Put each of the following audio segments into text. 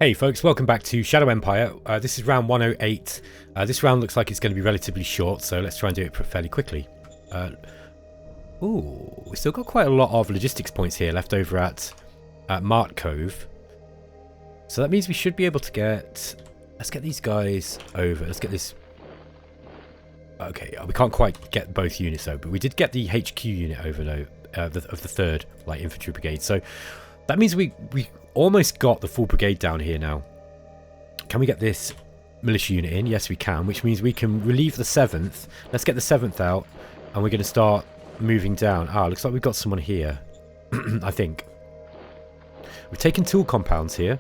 Hey folks, welcome back to Shadow Empire. This is round 108. This round looks like it's going to be relatively short, so let's try and do it fairly quickly. Ooh, we've still got quite a lot of logistics points here left over at Mart Cove. So that means we should be able to get... Let's get these guys over. Let's get this... Okay, we can't quite get both units though, but we did get the HQ unit over though, of the 3rd Light Infantry Brigade. So that means we almost got the full brigade down here now. Can we get this militia unit in? Yes, we can, which means we can relieve the 7th. Let's get the 7th out, and we're going to start moving down. Ah, looks like we've got someone here, I think. We've taken tool compounds here.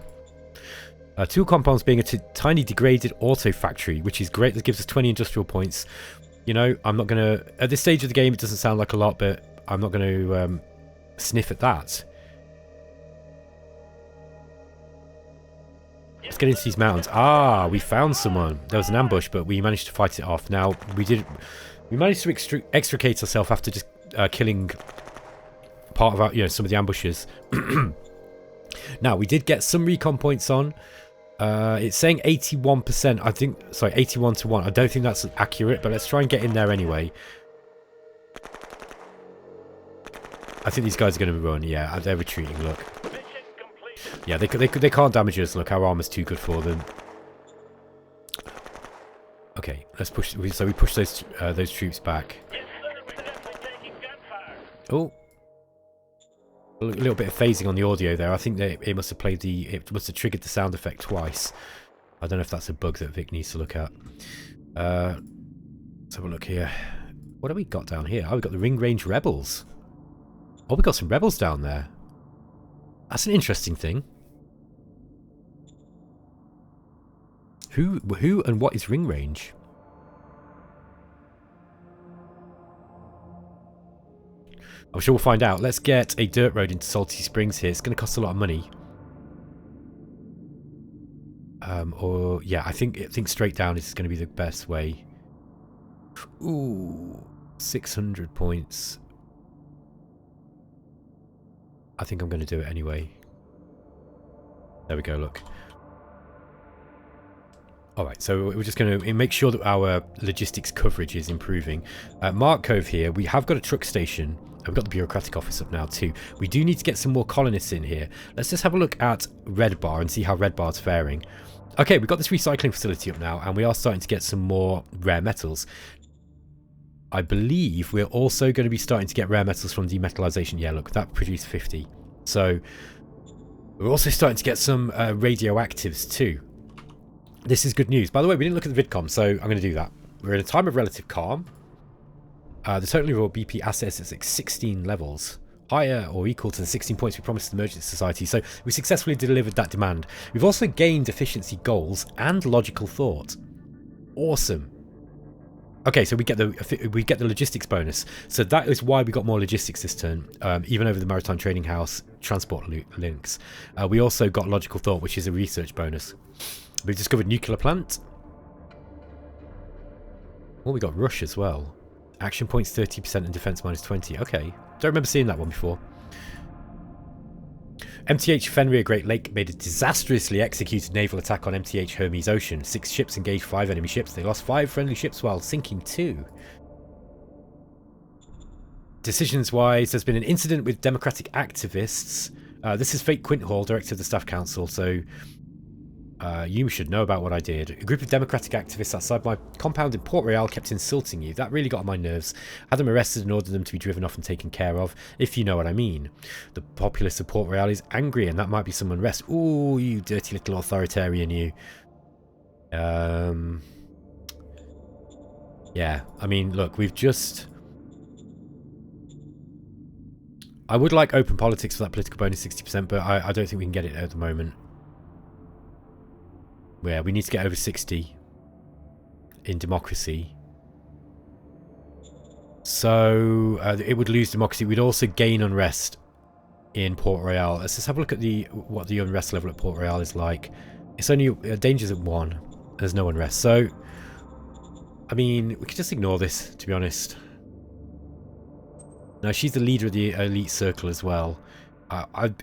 Tool compounds being a tiny degraded auto factory, which is great. That gives us 20 industrial points. You know, I'm not going to... At this stage of the game, it doesn't sound like a lot, but I'm not going to sniff at that. Let's get into these mountains. Ah, we found someone. There was an ambush, but we managed to fight it off. Now, we managed to extricate ourselves after just killing part of our, some of the ambushes. Now, we did get some recon points on. It's saying 81%. I think, sorry, 81 to 1. I don't think that's accurate, but let's try and get in there anyway. I think these guys are going to run. Yeah, they're retreating. Look. Yeah, they can't damage us. Look, our armor's too good for them. Okay, let's push. So we push those troops back. Oh, a little bit of phasing on the audio there. I think it must have played it must have triggered the sound effect twice. I don't know if that's a bug that Vic needs to look at. Let's have a look here. What have we got down here? Oh, we've got the Ring Range Rebels. Oh, we've got some rebels down there. That's an interesting thing. Who and what is ring range? I'm sure we'll find out. Let's get a dirt road into Salty Springs here. It's going to cost a lot of money. Or yeah, I think straight down is going to be the best way. Ooh, 600 points. I think I'm going to do it anyway. There we go, look. Alright, so we're just going to make sure that our logistics coverage is improving. Mart Cove here, we have got a truck station. We've got the bureaucratic office up now too. We do need to get some more colonists in here. Let's just have a look at Red Bar and see how Red Bar's faring. Okay, we've got this recycling facility up now, and we are starting to get some more rare metals. I believe we're also going to be starting to get rare metals from demetallization. Yeah, look, that produced 50. So we're also starting to get some radioactives too. This is good news. By the way, we didn't look at the vidcom, so I'm going to do that. We're in a time of relative calm. The total raw BP assets is at 16 levels. Higher or equal to the 16 points we promised the Merchant Society. So we successfully delivered that demand. We've also gained efficiency goals and logical thought. Awesome. Okay, so we get the logistics bonus. So that is why we got more logistics this turn, even over the Maritime Trading House transport links. We also got logical thought, which is a research bonus. We've discovered nuclear plant. Oh, we got rush as well. Action points 30% and defense minus 20. Okay, don't remember seeing that one before. MTH Fenrir Great Lake made a disastrously executed naval attack on MTH Hermes Ocean. 6 ships engaged 5 enemy ships. They lost 5 friendly ships while sinking 2. Decisions-wise, there's been an incident with democratic activists. This is Fake Quinthall, Director of the Staff Council, so you should know about what I did. A group of democratic activists outside my compound in Port Royal kept insulting you. That really got on my nerves. Had them arrested and ordered them to be driven off and taken care of, if you know what I mean. The populace of Port Royal is angry, and that might be some unrest. Ooh, you dirty little authoritarian, you. Yeah, I mean, look, we've just... I would like open politics for that political bonus 60%, but I don't think we can get it at the moment. Yeah, we need to get over 60 in democracy. So it would lose democracy. We'd also gain unrest in Port Royal. Let's just have a look at what the unrest level at Port Royal is like. It's only danger's at 1. There's no unrest. So, I mean, we could just ignore this, to be honest. Now, she's the leader of the elite circle as well.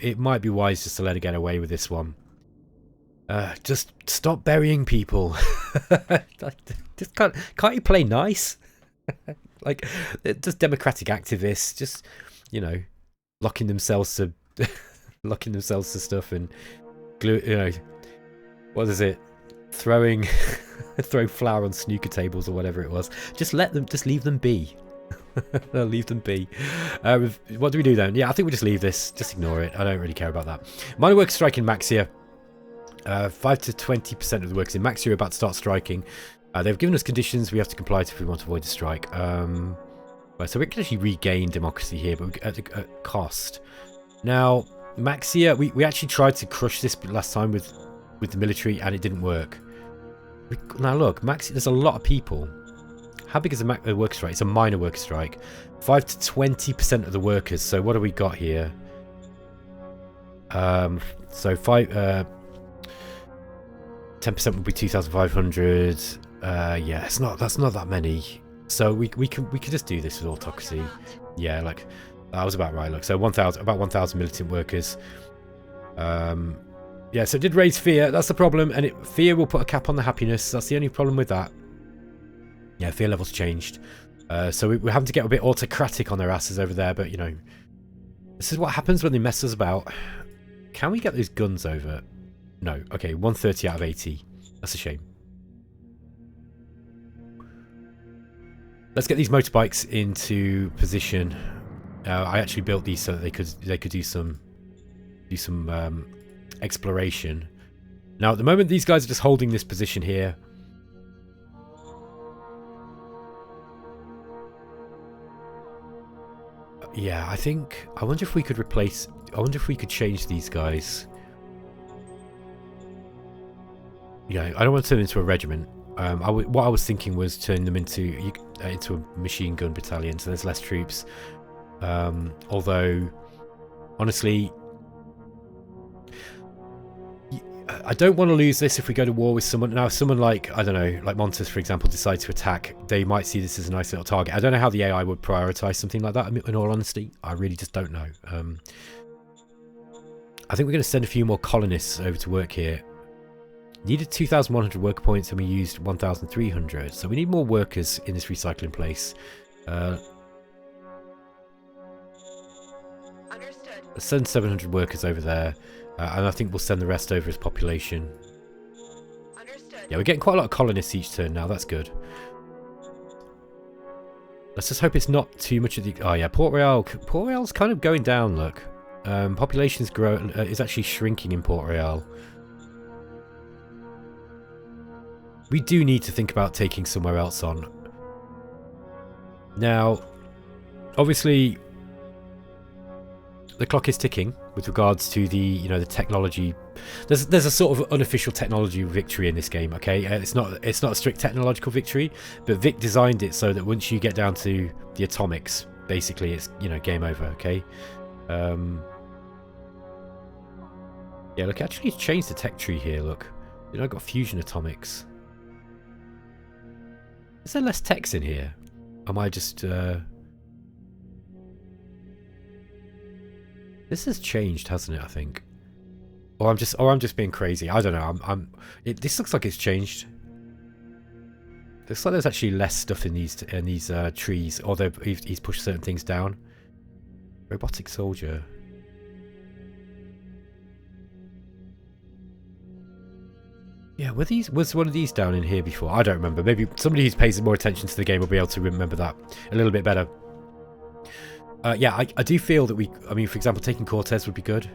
It might be wise just to let her get away with this one. Just stop burying people. Just can't you play nice? Like, just democratic activists, just, you know, locking themselves to stuff and glue, you know, what is it? Throwing flour on snooker tables or whatever it was. Just leave them be. Leave them be. What do we do then? Yeah, I think we just leave this. Just ignore it. I don't really care about that. Minor workers strike in Maxia. 5 to 20% of the workers in Maxia are about to start striking. They've given us conditions we have to comply to if we want to avoid a strike. So we can actually regain democracy here, but at cost. Now, Maxia, we actually tried to crush this last time with the military, and it didn't work. Now look, Maxia, there's a lot of people. How big is a worker strike? It's a minor worker strike. 5 to 20% of the workers. So what do we got here? So 10% would be 2,500. Yeah, that's not that many. So we could just do this with autocracy. Yeah, like that was about right. Look, so about 1,000 militant workers. Yeah, so it did raise fear. That's the problem, and fear will put a cap on the happiness. That's the only problem with that. Yeah, fear levels changed. So we're having to get a bit autocratic on their asses over there, but you know, this is what happens when they mess us about. Can we get those guns over? No. Okay, 130 out of 80. That's a shame. Let's get these motorbikes into position. I actually built these so that they could do some exploration. Now at the moment these guys are just holding this position here. Yeah, I wonder if we could change these guys. Yeah, I don't want to turn them into a regiment. What I was thinking was turn them into a machine gun battalion, so there's less troops. Although, honestly, I don't want to lose this if we go to war with someone. Now, if someone like, I don't know, like Montes, for example, decides to attack, they might see this as a nice little target. I don't know how the AI would prioritize something like that, in all honesty. I really just don't know. I think we're going to send a few more colonists over to work here. Needed 2,100 worker points and we used 1,300. So we need more workers in this recycling place. Understood. Let's send 700 workers over there. And I think we'll send the rest over as population. Understood. Yeah, we're getting quite a lot of colonists each turn now. That's good. Let's just hope it's not too much of the... Oh, yeah, Port Royal. Port Royal's kind of going down, look. Population's is actually shrinking in Port Royal. We do need to think about taking somewhere else on. Now, obviously, the clock is ticking with regards to the, the technology. There's a sort of unofficial technology victory in this game. Okay, it's not a strict technological victory, but Vic designed it so that once you get down to the atomics, basically it's game over. Okay. Yeah, look, actually, it's changed the tech tree here. Look, I've got fusion atomics. Is there less text in here? Am I just This has changed, hasn't it, I think? Or I'm just being crazy. I don't know. This looks like it's changed. Looks like there's actually less stuff in these trees, although he's pushed certain things down. Robotic soldier. Yeah, was one of these down in here before? I don't remember. Maybe somebody who pays more attention to the game will be able to remember that a little bit better. Yeah, I do feel that for example, taking Cortez would be good.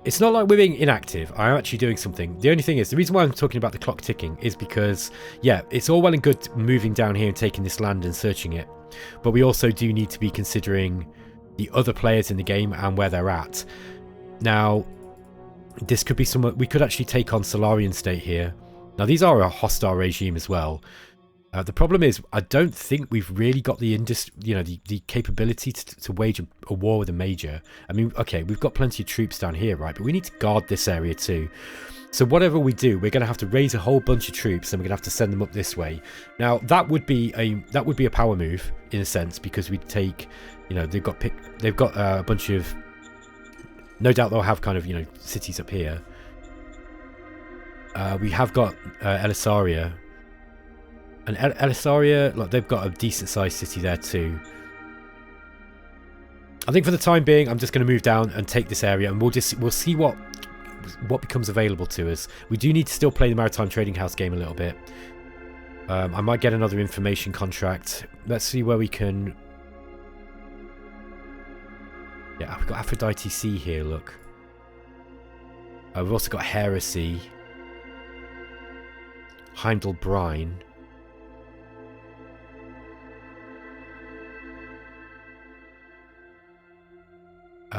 It's not like we're being inactive. I'm actually doing something. The only thing is, the reason why I'm talking about the clock ticking is because, yeah, it's all well and good moving down here and taking this land and searching it. But we also do need to be considering the other players in the game and where they're at. Now, this could be we could actually take on Solarian State here. Now, these are a hostile regime as well. The problem is, I don't think we've really got the the capability to wage a war with a major. I mean, okay, we've got plenty of troops down here, right? But we need to guard this area too. So whatever we do, we're going to have to raise a whole bunch of troops, and we're going to have to send them up this way. Now, that would be a power move in a sense, because we'd take, they've got a bunch of. No doubt they'll have kind of cities up here. We have got Elisaria. And Elisaria, like, they've got a decent sized city there too. I think for the time being, I'm just going to move down and take this area, and we'll see what becomes available to us. We do need to still play the Maritime Trading House game a little bit. I might get another information contract. Let's see where we can... Yeah, we've got Aphrodite Sea here, look. We've also got Heresy. Heimdall Brine.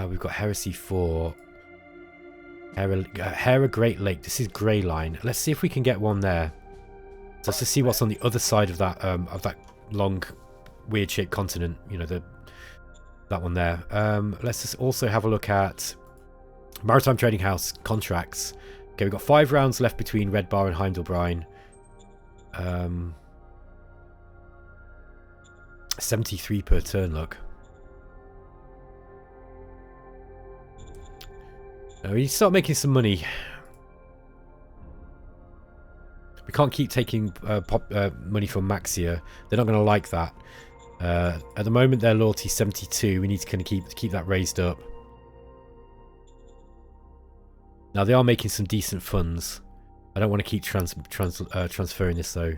We've got Heresy 4. Hera Great Lake. This is Grey Line. Let's see if we can get one there. So let's just see what's on the other side of that long, weird-shaped continent. You know, that one there. Let's just also have a look at Maritime Trading House contracts. Okay, we've got 5 rounds left between Red Bar and Heimdall Brine. 73 per turn, look. We need to start making some money. We can't keep taking money from Maxia. They're not going to like that. At the moment, their loyalty is 72. We need to kind of keep that raised up. Now, they are making some decent funds. I don't want to keep transferring this, though.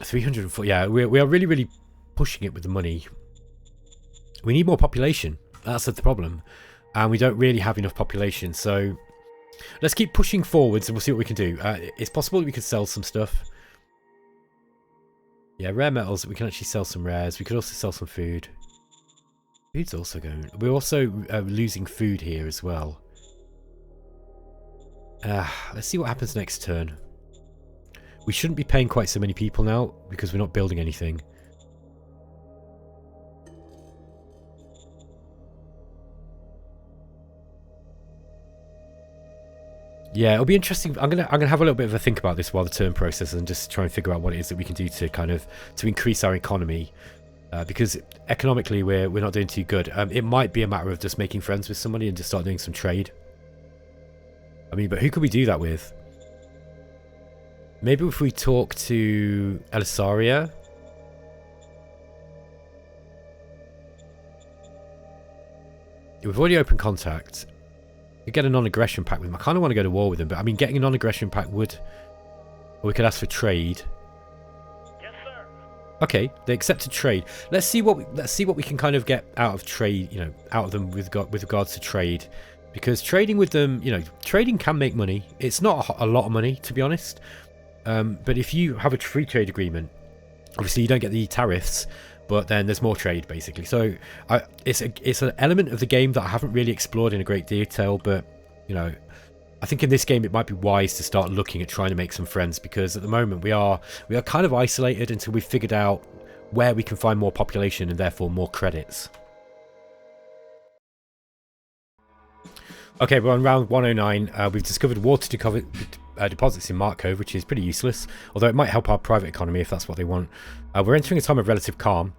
304. Yeah, we are really, really pushing it with the money. We need more population. That's the problem. And we don't really have enough population. So let's keep pushing forwards and we'll see what we can do. It's possible that we could sell some stuff. Yeah, rare metals. We can actually sell some rares. We could also sell some food. Food's also going... We're also losing food here as well. Let's see what happens next turn. We shouldn't be paying quite so many people now because we're not building anything. Yeah, it'll be interesting. I'm gonna have a little bit of a think about this while the turn processes and just try and figure out what it is that we can do to to increase our economy, because economically we're not doing too good. It might be a matter of just making friends with somebody and just start doing some trade. I mean, but who could we do that with? Maybe if we talk to Elisaria. We've already opened contact. We get a non-aggression pact with them. I kind of want to go to war with them, but I mean, getting a non-aggression pact would... Or we could ask for trade. Yes, sir. Okay, they accepted trade. Let's see what we can kind of get out of trade. You know, out of them with regards to trade, because trading with them, you know, trading can make money. It's not a lot of money, to be honest. But if you have a free trade agreement, obviously you don't get the tariffs. But then there's more trade, basically. So it's an element of the game that I haven't really explored in a great detail. But, you know, I think in this game it might be wise to start looking at trying to make some friends. Because at the moment we are kind of isolated until we've figured out where we can find more population and therefore more credits. Okay, we're on round 109. We've discovered water deposits in Mark Cove, which is pretty useless. Although it might help our private economy if that's what they want. We're entering a time of relative calm.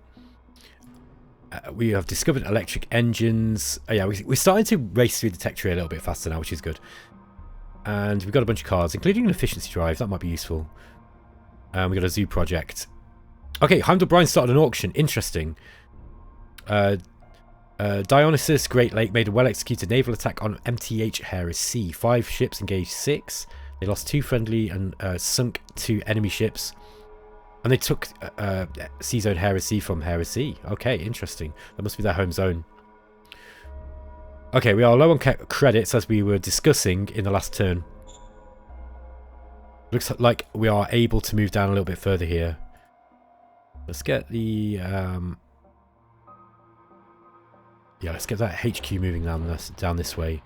We have discovered electric engines. Yeah, we're starting to race through the tech tree a little bit faster now, which is good. And we've got a bunch of cars, including an efficiency drive. That might be useful. We've got a zoo project. Okay, Heimdall Brine started an auction. Interesting. Dionysus Great Lake made a well-executed naval attack on MTH Heresy. 5 ships engaged 6. They lost 2 friendly and sunk 2 enemy ships. And they took Sea Zone Heresy from Heresy. Okay, interesting. That must be their home zone. Okay, we are low on credits as we were discussing in the last turn. Looks like we are able to move down a little bit further here. Let's get the... yeah, let's get that HQ moving down this way.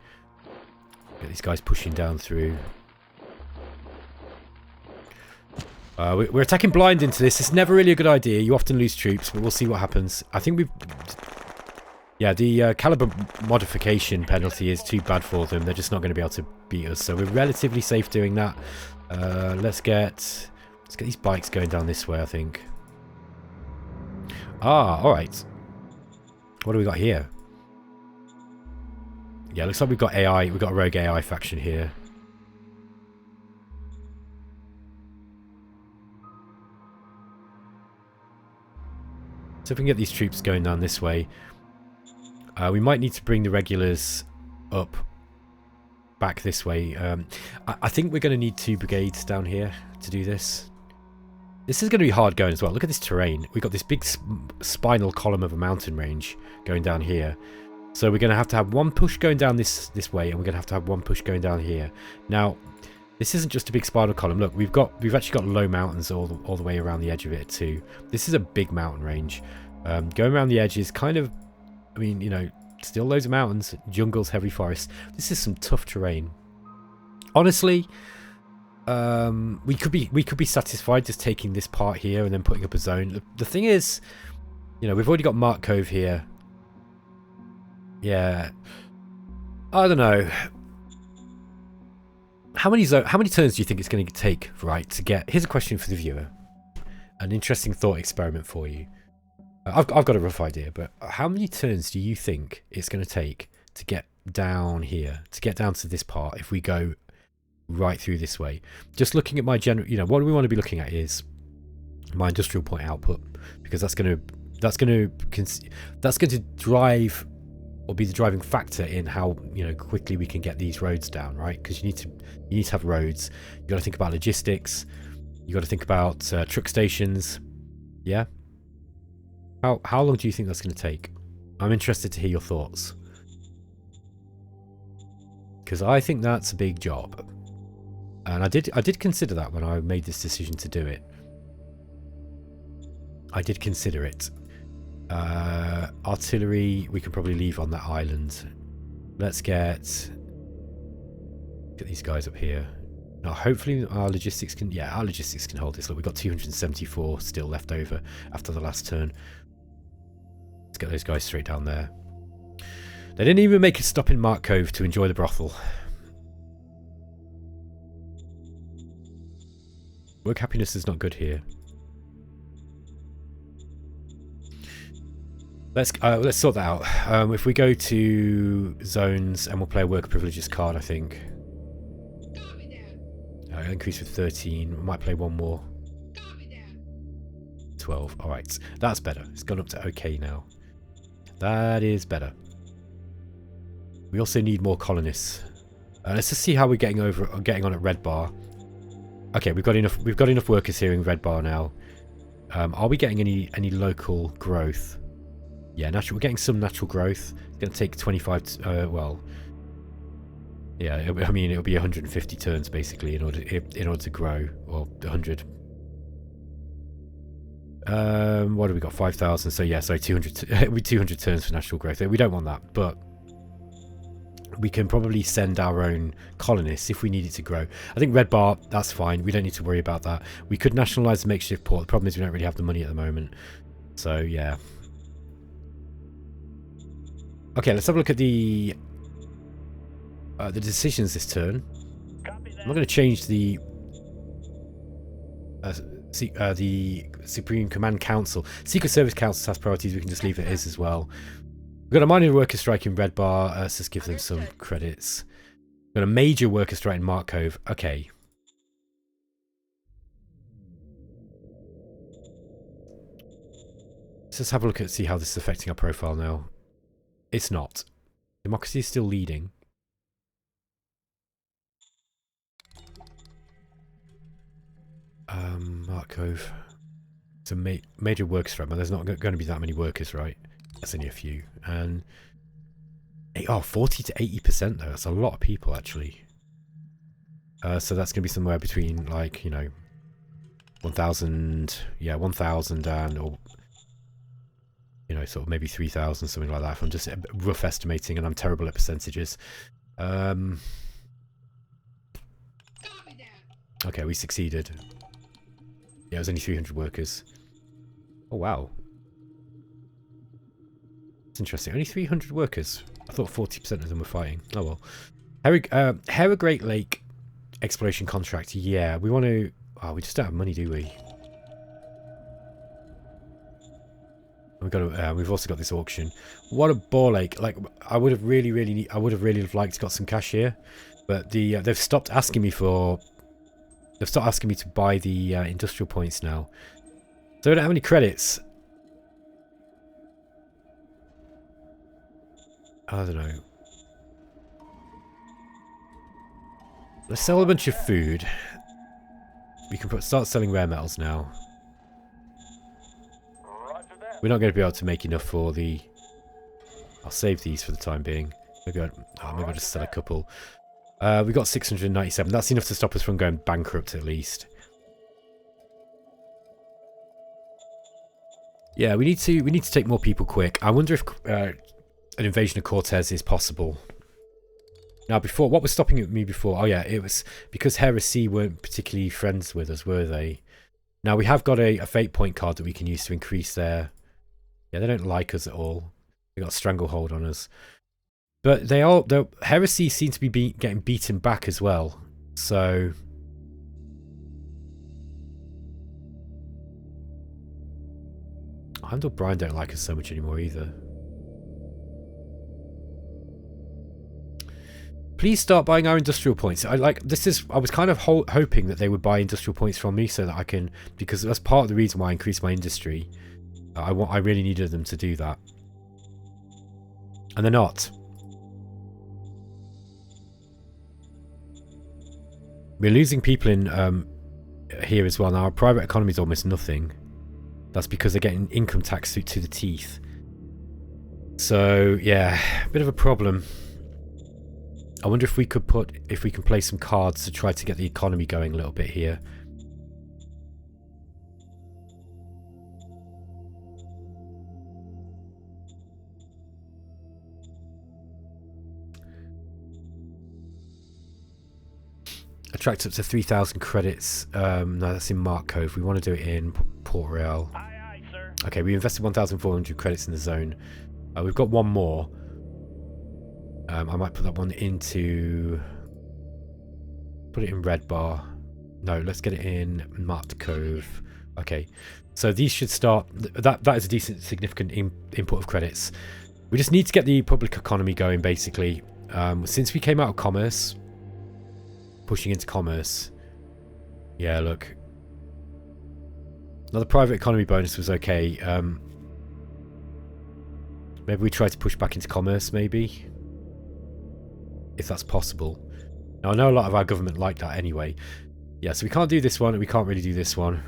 Get these guys pushing down through. We're attacking blind into this. It's never really a good idea. You often lose troops, but we'll see what happens. I think we've... Yeah, the caliber modification penalty is too bad for them. They're just not going to be able to beat us. So we're relatively safe doing that. Let's get these bikes going down this way, I think. Ah, alright. What do we got here? Yeah, looks like we've got AI. We've got a rogue AI faction here. So if we can get these troops going down this way, we might need to bring the regulars up back this way. I think we're going to need 2 brigades down here to do this. This is going to be hard going as well. Look at this terrain. We've got this big spinal column of a mountain range going down here. So we're going to have 1 push going down this way, and we're going to have 1 push going down here. Now, this isn't just a big spinal column. Look, we've actually got low mountains all the way around the edge of it too. This is a big mountain range. Going around the edge is kind of, I mean, you know, still loads of mountains, jungles, heavy forests. This is some tough terrain. Honestly, we could be satisfied just taking this part here and then putting up a zone. The thing is, you know, we've already got Mark Cove here. Yeah, I don't know. How many turns do you think it's going to take, right, to get... Here's a question for the viewer. An interesting thought experiment for you. I've got a rough idea, but how many turns do you think it's going to take to get down here, to get down to this part if we go right through this way? Just looking at my general... You know, what we want to be looking at is my industrial point output, because that's going to drive... or be the driving factor in how, you know, quickly we can get these roads down, right? Because you need to have roads. You got to think about logistics. You got to think about truck stations. Yeah. How long do you think that's going to take? I'm interested to hear your thoughts, because I think that's a big job, and I did consider that when I made this decision to do it. I did consider it. Artillery we can probably leave on that island. Let's get these guys up here. Now hopefully our logistics can hold this. Look, we've got 274 still left over after the last turn. Let's get those guys straight down there. They didn't even make a stop in Mark Cove to enjoy the brothel. Work happiness is not good here. Let's sort that out. If we go to zones, and we'll play a worker privileges card, I think. Increase with 13. We might play one more. 12. All right, that's better. It's gone up to OK now. That is better. We also need more colonists. Let's just see how we're getting on at Red Bar. Okay, we've got enough workers here in Red Bar now. Are we getting any local growth? Yeah, we're getting some natural growth. It's going to take 25... well... Yeah, I mean, it'll be 150 turns, basically, in order to grow. Or 100. What have we got? 5,000. So, yeah, sorry, 200... it'll be 200 turns for natural growth. We don't want that, but... we can probably send our own colonists if we need it to grow. I think Red Bar, that's fine. We don't need to worry about that. We could nationalise the makeshift port. The problem is we don't really have the money at the moment. So, yeah. Okay, let's have a look at the decisions this turn. I'm not going to change the Supreme Command Council. Secret Service Council has priorities. We can just leave it as well. We've got a minor worker strike in Red Bar. Let's just give them some credits. We've got a major worker strike in Mark Cove. Okay. Let's just have a look at see how this is affecting our profile now. It's not. Democracy is still leading. Mark Cove. It's a major worker strike, but there's not going to be that many workers, right? That's only a few. And 40 to 80% though. That's a lot of people actually. So that's going to be somewhere between, like, you know, 1,000, yeah, 1,000 and, or, you know, sort of maybe 3,000, something like that. If I'm just rough estimating, and I'm terrible at percentages. Okay, we succeeded. Yeah, it was only 300 workers. Oh wow. It's interesting. Only 300 workers. I thought 40% of them were fighting. Oh well. Hera Great Lake exploration contract. Yeah, we want to... Oh, we just don't have money, do we? We've also got this auction. What a ball ache! Like I would have really liked got some cash here, but they've stopped asking me for. They've stopped asking me to buy the industrial points now. So I don't have any credits. I don't know. Let's sell a bunch of food. We can start selling rare metals now. We're not going to be able to make enough for the... I'll save these for the time being. Maybe I'll just sell a couple. We got 697. That's enough to stop us from going bankrupt at least. Yeah, we need to take more people quick. I wonder if an invasion of Cortez is possible. Now, before, what was stopping me before? Oh yeah, it was because Heresy weren't particularly friends with us, were they? Now we have got a fate point card that we can use to increase their... Yeah, they don't like us at all. They got a stranglehold on us. But the Heresy seem to be getting beaten back as well. So... Heimdall Bryan don't like us so much anymore either. Please start buying our industrial points. I was kind of hoping that they would buy industrial points from me so that I can, because that's part of the reason why I increased my industry. I really needed them to do that, and they're not. We're losing people in here as well now. Our private economy is almost nothing. That's because they're getting income tax to the teeth. So yeah, a bit of a problem. I wonder if we can play some cards to try to get the economy going a little bit here. Attract up to 3,000 credits. No, that's in Mark Cove. We want to do it in Port Royal. Aye, aye, sir. Okay, we invested 1,400 credits in the zone. We've got one more. I might put that one into... Put it in Red Bar. No, let's get it in Mart Cove. Okay, so these should start... That is a decent, significant input of credits. We just need to get the public economy going, basically. Since we came out of commerce... Pushing into commerce. Yeah, look. Now the private economy bonus was okay. Maybe we try to push back into commerce, maybe? If that's possible. Now I know a lot of our government like that anyway. Yeah, so we can't do this one, and we can't really do this one.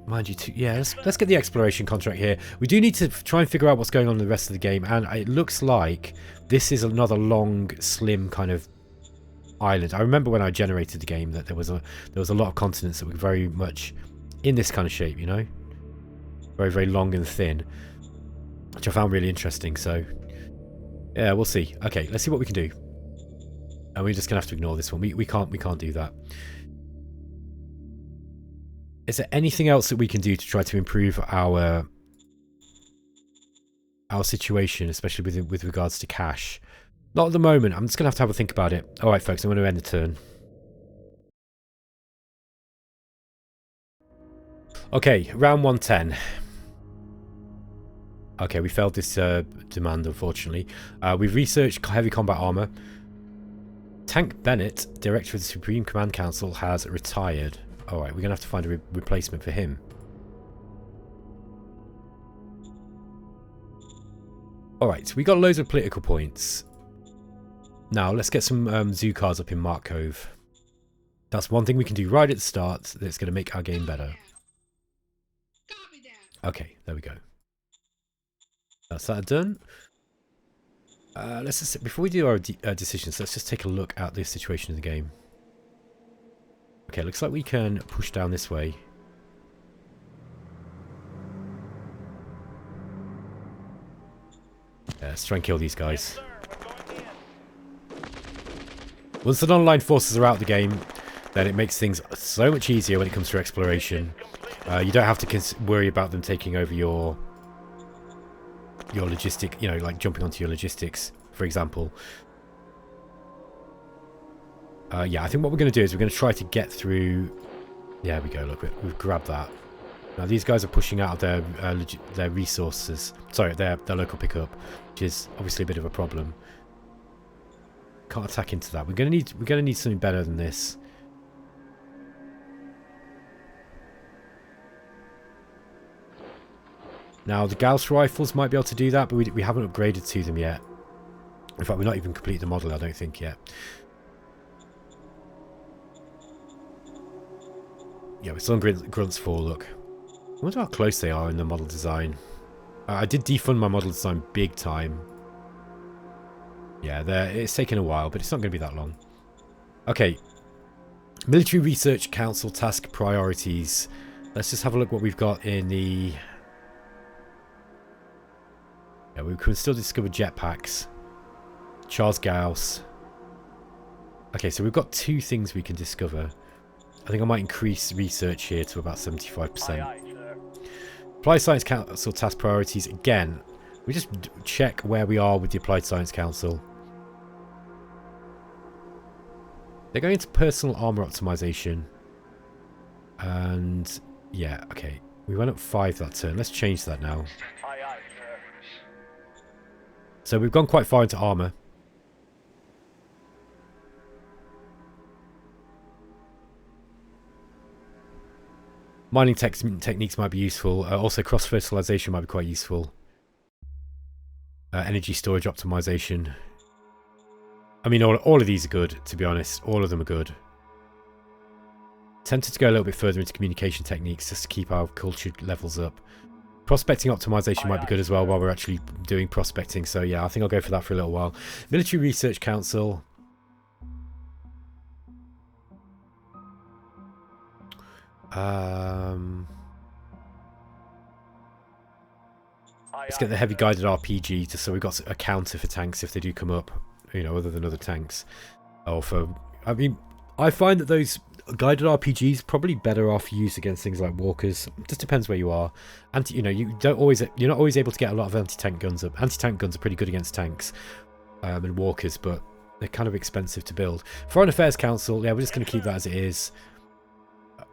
Mind you, yeah, let's get the exploration contract here. We do need to try and figure out what's going on in the rest of the game, and it looks like this is another long, slim kind of island. I remember when I generated the game that there was a lot of continents that were very much in this kind of shape, you know, very, very long and thin, which I found really interesting. So yeah, we'll see. Okay, let's see what we can do, and we're just gonna have to ignore this one. We can't do that. Is there anything else that we can do to try to improve our situation, especially with regards to cash? Not at the moment. I'm just going to have a think about it. All right, folks, I'm going to end the turn. Okay, round 110. Okay, we failed this demand, unfortunately. We've researched heavy combat armor. Tank Bennett, Director of the Supreme Command Council, has retired. Alright, we're going to have to find a replacement for him. Alright, so we got loads of political points. Now, let's get some zoo cards up in Mark Cove. That's one thing we can do right at the start that's going to make our game better. Okay, there we go. That's that done. Let's just, before we do our decisions, let's just take a look at the situation in the game. Okay, looks like we can push down this way. Yeah, let's try and kill these guys. Once the non-aligned forces are out of the game, then it makes things so much easier when it comes to exploration. You don't have to worry about them taking over your logistic, you know, like jumping onto your logistics, for example. Yeah, I think what we're going to do is we're going to try to get through... There we go, look, we've grabbed that. Now these guys are pushing out their resources. Sorry, their local pickup, which is obviously a bit of a problem. Can't attack into that. We're gonna need something better than this. Now the Gauss rifles might be able to do that, but we haven't upgraded to them yet. In fact, we're not even complete the model, I don't think, yet. Yeah, we're still on Grunts 4, look. I wonder how close they are in the model design. I did defund my model design big time. Yeah, it's taken a while, but it's not going to be that long. Okay. Military Research Council task priorities. Let's just have a look what we've got in the... Yeah, we can still discover jetpacks. Charles Gauss. Okay, so we've got 2 things we can discover. I think I might increase research here to about 75%. Aye, aye, sir. Applied Science Council task priorities. Again, we just check where we are with the Applied Science Council. They're going into personal armor optimization. And yeah, okay. We went up 5 that turn. Let's change that now. Aye, aye, sir. So we've gone quite far into armor. Mining techniques might be useful. Also, cross-fertilization might be quite useful. Energy storage optimization. I mean, all of these are good, to be honest. All of them are good. Tempted to go a little bit further into communication techniques just to keep our culture levels up. Prospecting optimization might be good as well while we're actually doing prospecting. So yeah, I think I'll go for that for a little while. Military Research Council. Let's get the heavy guided RPG just so we've got a counter for tanks if they do come up, you know, other than other tanks. Or for, I mean, I find that those guided RPGs probably better off used against things like walkers. It just depends where you are. You know, you're not always able to get a lot of anti-tank guns up. Anti-tank guns are pretty good against tanks and walkers, but they're kind of expensive to build. Foreign Affairs Council, yeah, we're just going to keep that as it is.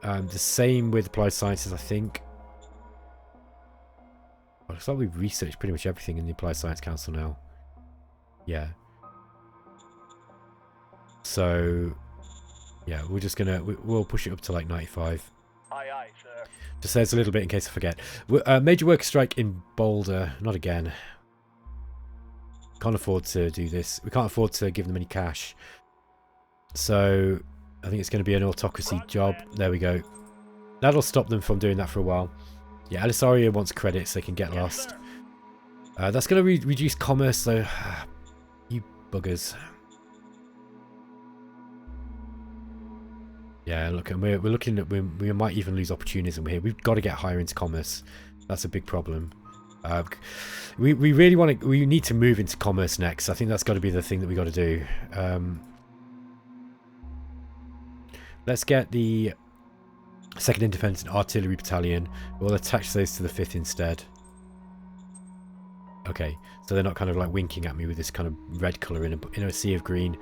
The same with Applied Sciences, I think. Oh, it's like we've researched pretty much everything in the Applied Science Council now. Yeah. So, yeah, we're just gonna we'll push it up to like 95. Aye, aye, sir. Just says a little bit in case I forget. Major worker strike in Boulder. Not again. Can't afford to do this. We can't afford to give them any cash. So, I think it's going to be an autocracy job. There we go. That'll stop them from doing that for a while. Yeah, Alisaria wants credits so they can get lost. That's going to reduce commerce though. You buggers. Yeah, look, and we're looking at, we might even lose opportunism here. We've got to get higher into commerce. That's a big problem. We really want to, we need to move into commerce next. I think that's got to be the thing that we got to do. Let's get the 2nd Independent Artillery Battalion. We'll attach those to the 5th instead. Okay, so they're not kind of like winking at me with this kind of red colour in a sea of green.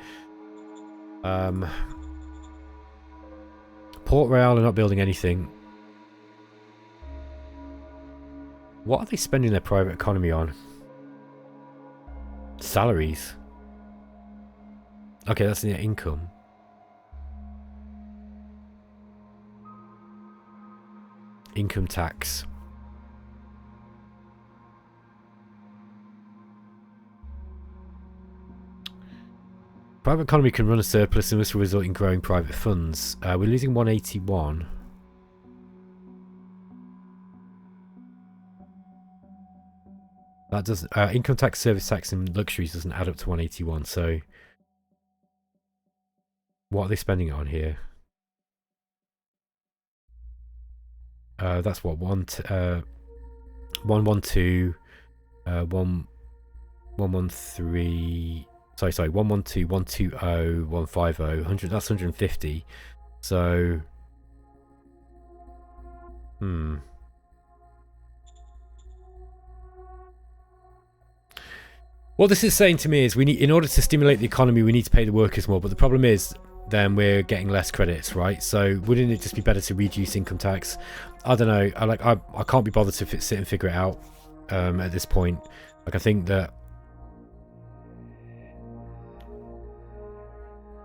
Port Royal are not building anything. What are they spending their private economy on? Salaries. Okay, that's their income. Income tax. Private economy can run a surplus and this will result in growing private funds. We're losing 181. That doesn't income tax, service tax and luxuries doesn't add up to 181, so what are they spending it on here? That's what 112 113 sorry 112 120 150 100, that's 150. So what this is saying to me is we need, in order to stimulate the economy, we need to pay the workers more, but the problem is then we're getting less credits, right? So wouldn't it just be better to reduce income tax? I don't know. I can't be bothered to sit and figure it out at this point. Like, I think that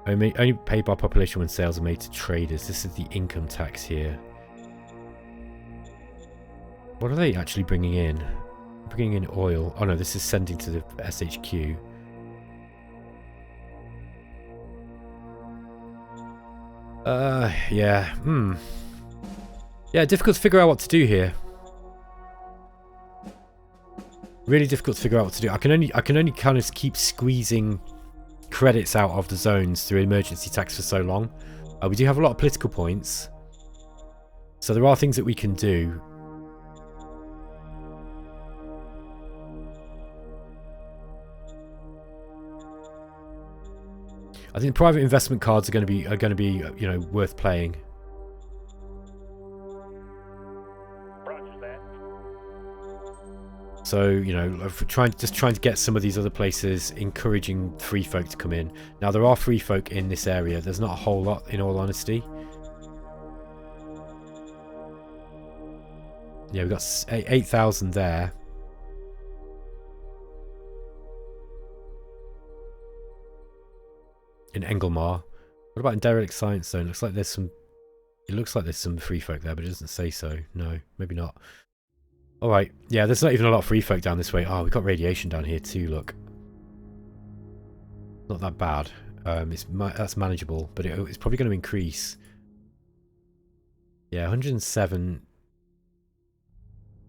only paid by population when sales are made to traders. This is the income tax here. What are they actually bringing in? Bringing in oil. Oh no, this is sending to the SHQ. Yeah. Yeah, difficult to figure out what to do here. Really difficult to figure out what to do. I can only kind of keep squeezing credits out of the zones through emergency tax for so long. We do have a lot of political points, so there are things that we can do. I think private investment cards are going to be you know, worth playing. So, you know, just trying to get some of these other places, encouraging free folk to come in. Now, there are free folk in this area. There's not a whole lot, in all honesty. Yeah, we've got 8,000 there. In Engelmar. What about in Derelict Science Zone? Looks like there's some... It looks like there's some free folk there, but it doesn't say so. No, maybe not. Alright, yeah, there's not even a lot of free folk down this way. Oh, we've got radiation down here too, look. Not that bad. That's manageable, but it's probably going to increase. Yeah, 107.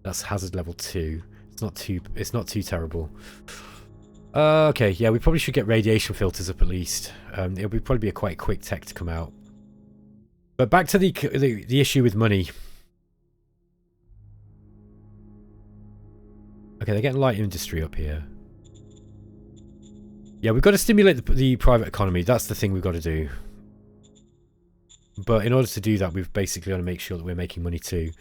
That's hazard level 2. It's not too terrible. Okay, yeah, we probably should get radiation filters up at least. It'll probably be a quite quick tech to come out. But back to the issue with money. Okay, they're getting light industry up here. Yeah, we've got to stimulate the private economy. That's the thing we've got to do. But in order to do that, we've basically got to make sure that we're making money too.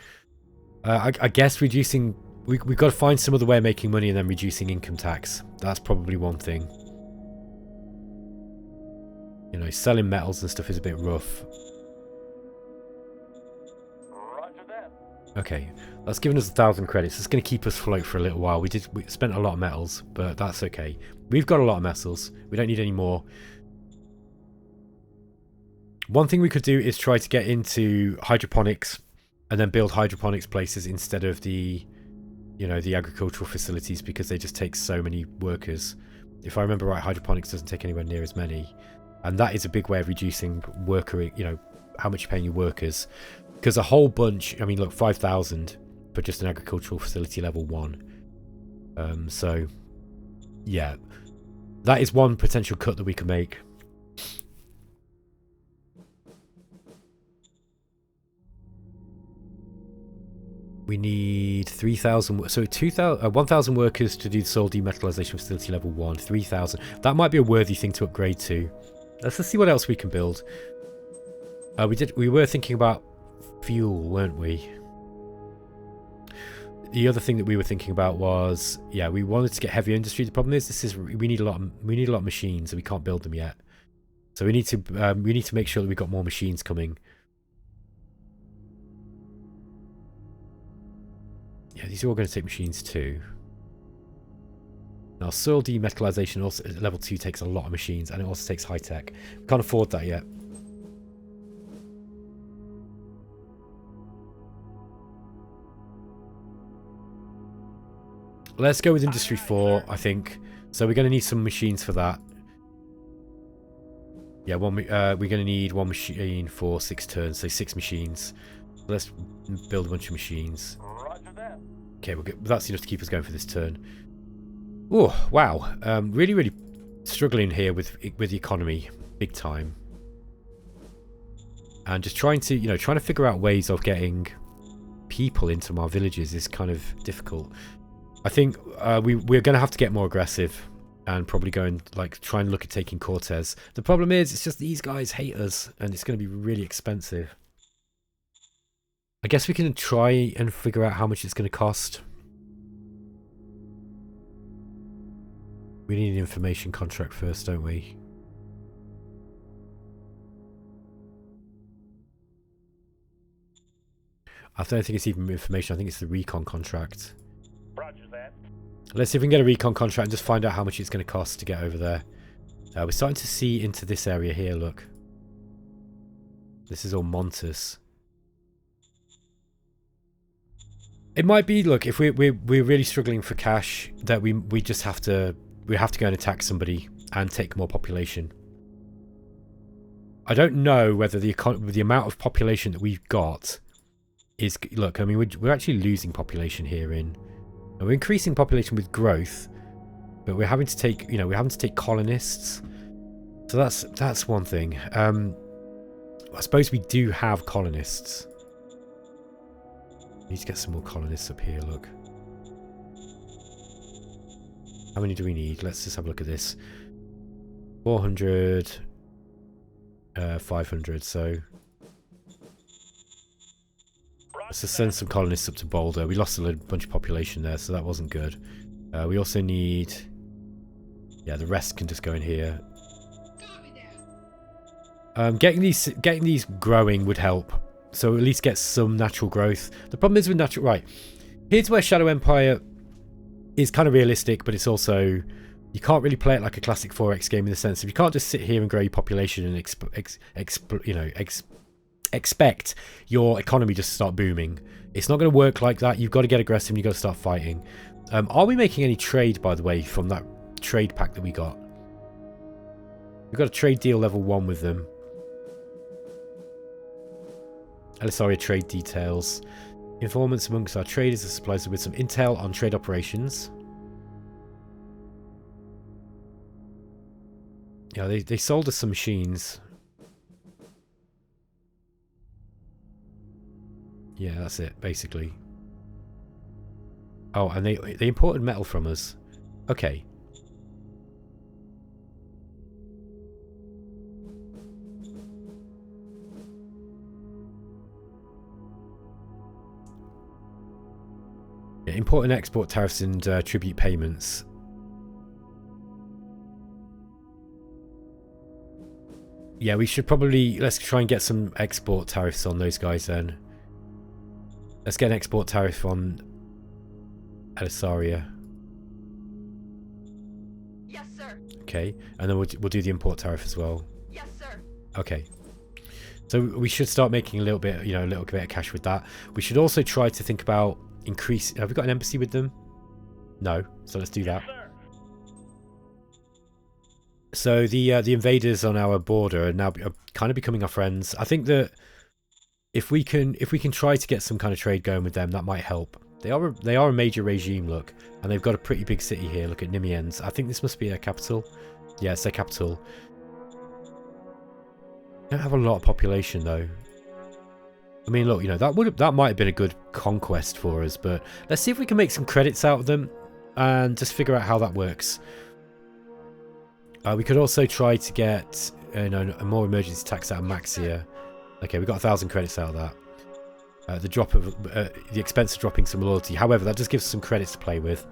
I guess reducing... We've got to find some other way of making money and then reducing income tax. That's probably one thing. You know, selling metals and stuff is a bit rough. Okay, that's given us 1,000 credits. It's going to keep us afloat for a little while. We spent a lot of metals, but that's okay. We've got a lot of metals. We don't need any more. One thing we could do is try to get into hydroponics and then build hydroponics places instead of the, you know, the agricultural facilities, because they just take so many workers. If I remember right, hydroponics doesn't take anywhere near as many. And that is a big way of reducing worker, you know, how much you're paying your workers. Because a whole bunch, I mean, look, 5,000 for just an agricultural facility level 1. So, yeah, that is one potential cut that we can make. We need 3,000, so 1,000 workers to do the soil demetallization facility level 1, 3,000. That might be a worthy thing to upgrade to. Let's see what else we can build. We were thinking about fuel, weren't we? The other thing that we were thinking about was, yeah, we wanted to get heavy industry. The problem is, we need a lot of machines, and we can't build them yet. So we need to make sure that we've got more machines coming. Yeah, these are all going to take machines too. Now, soil demetallization also level 2 takes a lot of machines, and it also takes high tech. We can't afford that yet. Let's go with Industry 4, I think. So we're going to need some machines for that. Yeah, we're going to need one machine for 6 turns, so 6 machines. Let's build a bunch of machines. Okay, that's enough to keep us going for this turn. Oh, wow. Really, really struggling here with the economy, big time. And just trying to figure out ways of getting people into my villages is kind of difficult. I think we're going to have to get more aggressive and probably go and try and look at taking Cortez. The problem is, it's just these guys hate us, and it's going to be really expensive. I guess we can try and figure out how much it's going to cost. We need an information contract first, don't we? I don't think it's even information. I think it's the recon contract. Roger that. Let's see if we can get a recon contract and just find out how much it's going to cost to get over there. We're starting to see into this area here, look. This is all Montes. It might be, look, if we're really struggling for cash, that we just have to go and attack somebody and take more population. I don't know whether the amount of population that we've got is, look, I mean we're actually losing population here and we're increasing population with growth, but we're having to take, you know, we're having to take colonists. So that's one thing. I suppose we do have colonists. Need to get some more colonists up here, look. How many do we need? Let's just have a look at this. 400, 500, so... Let's just send some colonists up to Boulder. We lost a bunch of population there, so that wasn't good. We also need... Yeah, the rest can just go in here. Getting these growing would help. So at least get some natural growth. The problem is with natural... Right. Here's where Shadow Empire is kind of realistic, but it's also... You can't really play it like a classic 4X game in the sense of you can't just sit here and grow your population and expect your economy just to start booming. It's not going to work like that. You've got to get aggressive and you've got to start fighting. Are we making any trade, by the way, from that trade pack that we got? We've got a trade deal level 1 with them. Elisaria trade details. Informants amongst our traders and suppliers with some intel on trade operations. Yeah, they sold us some machines. Yeah, that's it, basically. Oh, and they imported metal from us. Okay. Yeah, import and export tariffs and tribute payments. Yeah, we should probably... Let's try and get some export tariffs on those guys then. Let's get an export tariff on Elisaria. Yes, sir. Okay, and then we'll do the import tariff as well. Yes, sir. Okay. So we should start making a little bit, you know, a little bit of cash with that. We should also try to think about increase... Have we got an embassy with them? No, so let's do that. So the invaders on our border are now kind of becoming our friends. I think that if we can try to get some kind of trade going with them, that might help. They are a major regime, look, and they've got a pretty big city here. Look at Nimiens. I think this must be their capital. Yeah, it's their capital. They don't have a lot of population though. I mean, look, you know, that might have been a good conquest for us, but let's see if we can make some credits out of them and just figure out how that works. We could also try to get a more emergency tax out of Maxia. Okay, we got 1,000 credits out of that. The drop of the expense of dropping some loyalty. However, that just gives us some credits to play with.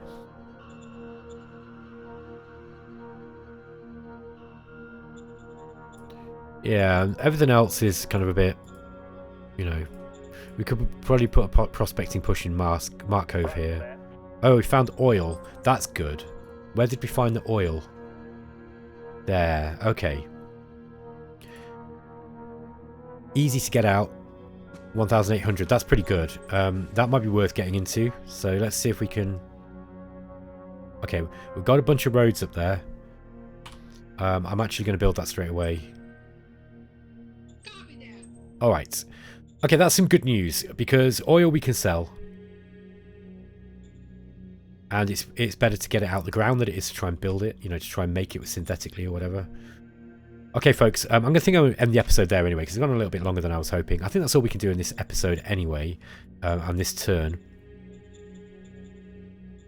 Yeah, everything else is kind of a bit, you know. We could probably put a prospecting push in Mark Cove here. Oh, we found oil. That's good. Where did we find the oil? There. Okay. Easy to get out. 1,800. That's pretty good. That might be worth getting into. So let's see if we can... Okay, we've got a bunch of roads up there. I'm actually going to build that straight away. Alright. Okay, that's some good news, because oil we can sell. And it's better to get it out of the ground than it is to try and build it, you know, to try and make it synthetically or whatever. Okay, folks, I'm going to end the episode there anyway, because it's gone a little bit longer than I was hoping. I think that's all we can do in this episode anyway, on this turn.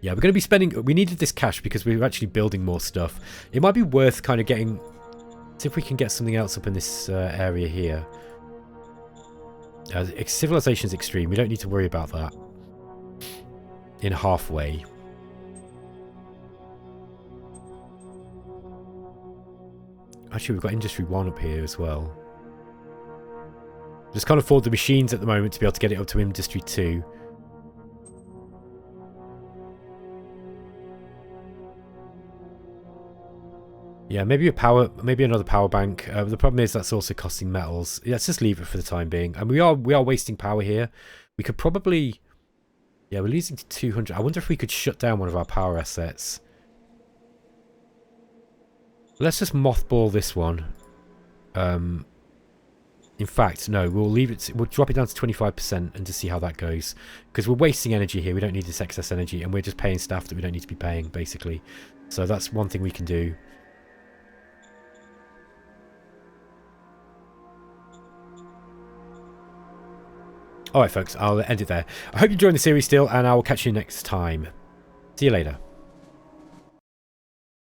Yeah, we're going to be spending... We needed this cash because we were actually building more stuff. It might be worth kind of getting... See if we can get something else up in this area here. Civilization's extreme. We don't need to worry about that. In halfway. Actually, we've got Industry 1 up here as well. Just can't afford the machines at the moment to be able to get it up to Industry 2. Yeah, maybe another power bank. The problem is that's also costing metals. Yeah, let's just leave it for the time being. And we are wasting power here. We could probably, yeah, we're losing to 200. I wonder if we could shut down one of our power assets. Let's just mothball this one. In fact, no, we'll leave it. We'll drop it down to 25% and to see how that goes. Because we're wasting energy here. We don't need this excess energy, and we're just paying staff that we don't need to be paying, basically. So that's one thing we can do. Alright folks, I'll end it there. I hope you enjoyed the series still, and I will catch you next time. See you later.